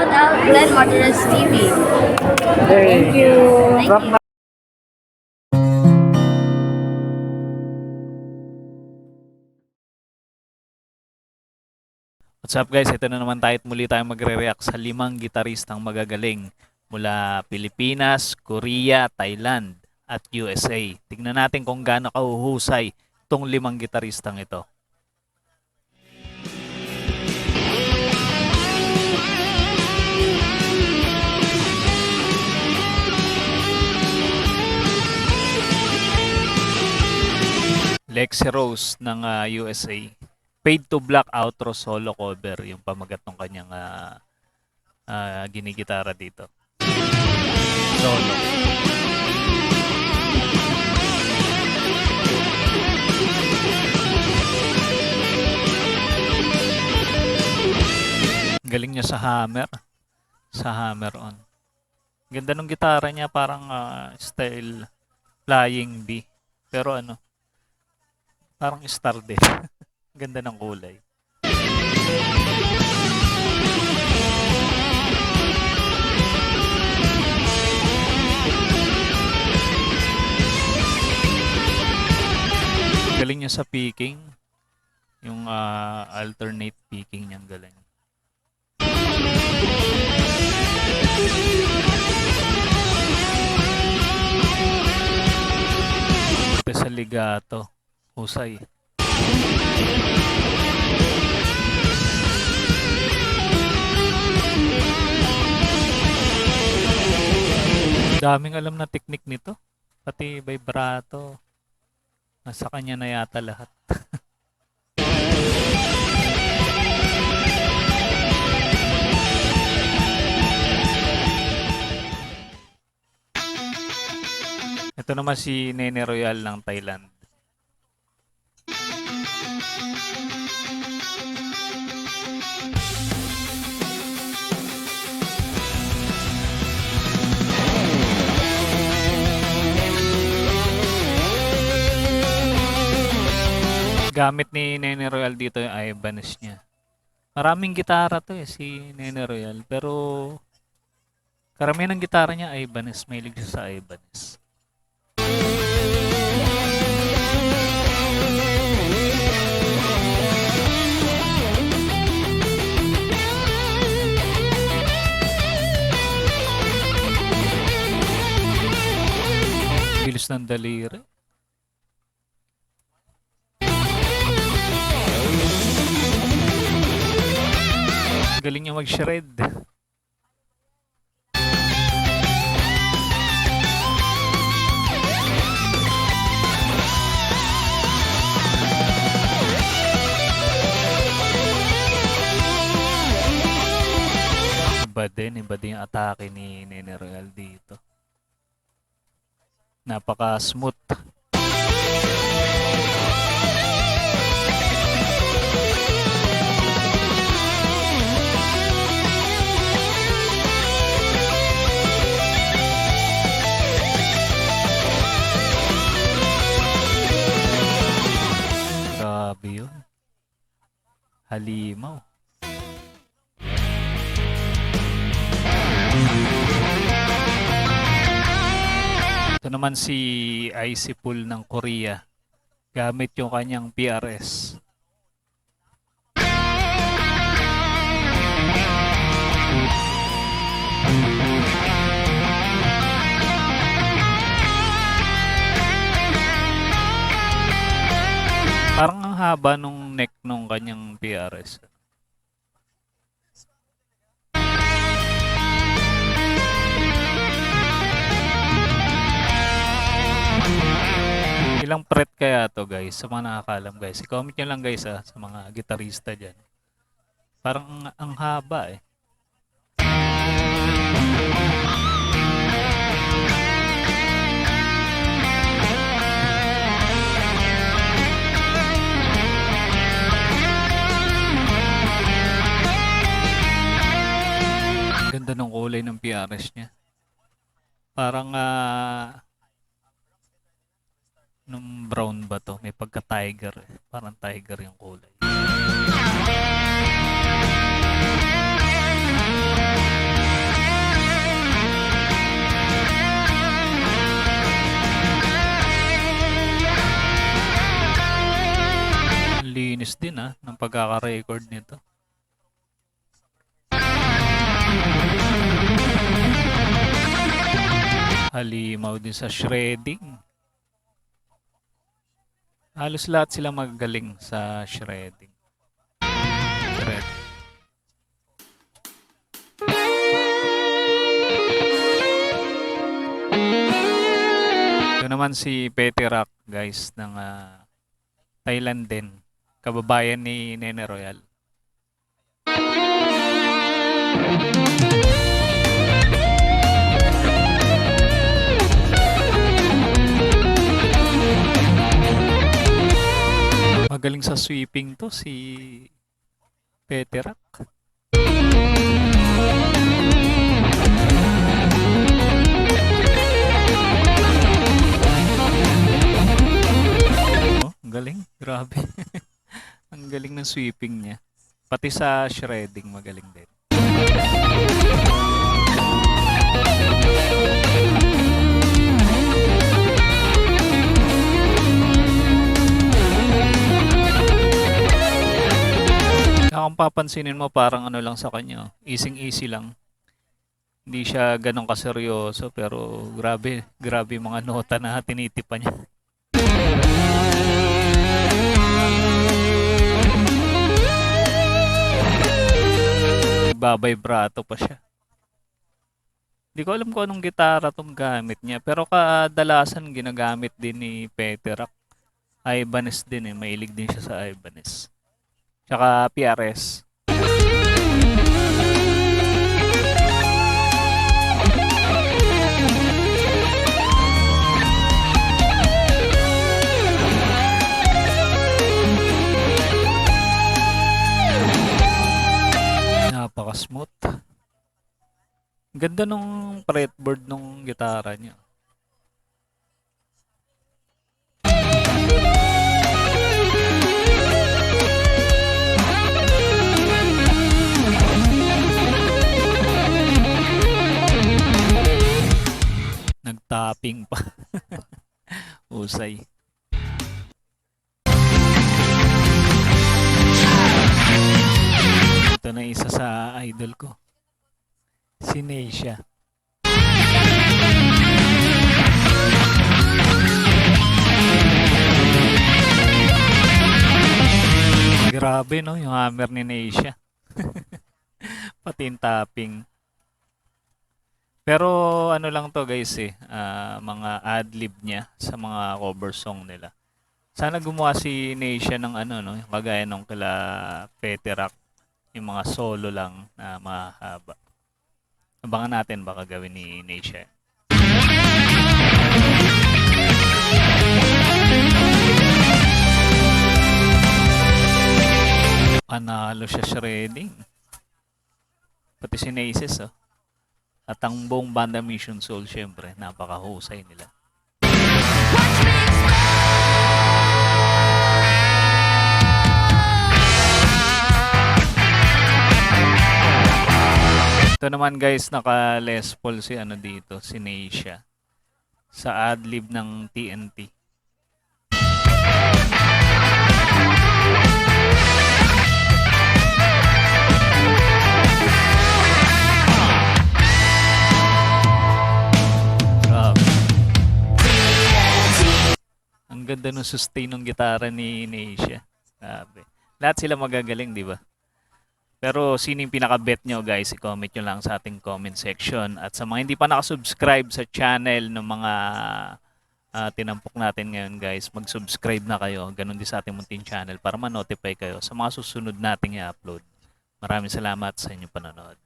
shout out Glenn Martinez TV. Thank you. Thank you. What's up guys? Ito na naman tayo at muli tayong magre-react sa 5 gitaristang magagaling mula Pilipinas, Korea, Thailand at USA. Tignan natin kung gaano kahuhusay itong 5 gitaristang ito. Lexi Rose ng USA. Fade to Black outro solo cover yung pamagat ng kanyang ginigitara dito. Solo. Galing niya sa hammer. Sa hammer on. Ganda ng gitara niya, parang style flying B. Pero ano, parang star din. Ganda ng kulay. Galing niya sa picking. Yung alternate picking niyang galing. Sa legato. Husay. Daming alam na technique nito. Pati vibrato. Nasa kanya na yata lahat. Ito naman si Nene Royal ng Thailand. Gamit ni Nene Royal dito yung Ibanez niya. Maraming gitara to si Nene Royal. Pero karamihan ng gitara niya Ibanez. Mahilig siya sa Ibanez. Bilis ng daliri. Galing niya mag-shred. Iba din yung atake ni Nene Royal dito. Napaka-smooth. Grabe yun. Halimaw. Ito naman si Icy Pool ng Korea. Gamit yung kanyang PRS. Parang ang haba nung neck nung kanyang PRS. Ilang fret kaya to guys sa mga nakakalam guys? I-comment nyo lang guys sa mga gitarista dyan. Parang ang haba eh. Ganda ng kulay ng PRS niya. Parang nung brown ba to? May pagka-tiger eh. Parang tiger yung kulay. linis din ng pagkaka-record nito. Halimaw din sa shredding. Halos lahat sila magaling sa shredding. Shred. Ito naman si Petty Rock, guys, ng Thailand din. Kababayan ni Nene Royal. Magaling sa sweeping to si Petty Rock. Oh, ang galing. Grabe. Ang galing ng sweeping niya. Pati sa shredding magaling din. Kung papansinin mo parang ano lang sa kanya, easy lang. Hindi siya ganun kaseryoso pero grabe mga nota na tinitipan niya. Nagbabibrato pa siya. Hindi ko alam kung anong gitara tong gamit niya pero kadalasan ginagamit din ni Petty Rock. Ibanez din mahilig din siya sa Ibanez. Tsaka PRS. Napaka-smooth. Ganda nung fretboard nung gitara niya. Nagtapping pa. Usay. Ito na isa sa idol ko. Si Neisha. Grabe no, yung hammer ni Neisha. Pati yung tapping. Pero ano lang to guys mga ad-lib niya sa mga cover song nila. Sana gumawa si Neisha ng yung kagaya nung kila Petty Rock, yung mga solo lang na mahaba. Abangan natin baka gawin ni Neisha. Panalo siya shredding. Pati si Naces At ang buong banda Mission Soul, syempre, napakahusay nila. Ito naman guys, naka Les Paul si dito, si Neisha. Sa ad-lib ng TNT. Ang ganda ng sustain ng gitara ni Neisha. Sabi. Lahat sila magagaling, di ba? Pero sino yung pinaka-bet nyo guys? I-comment nyo lang sa ating comment section. At sa mga hindi pa nakasubscribe sa channel ng mga tinampok natin ngayon guys, mag-subscribe na kayo. Ganon din sa ating munting channel para ma-notify kayo sa mga susunod nating i-upload. Maraming salamat sa inyong panonood.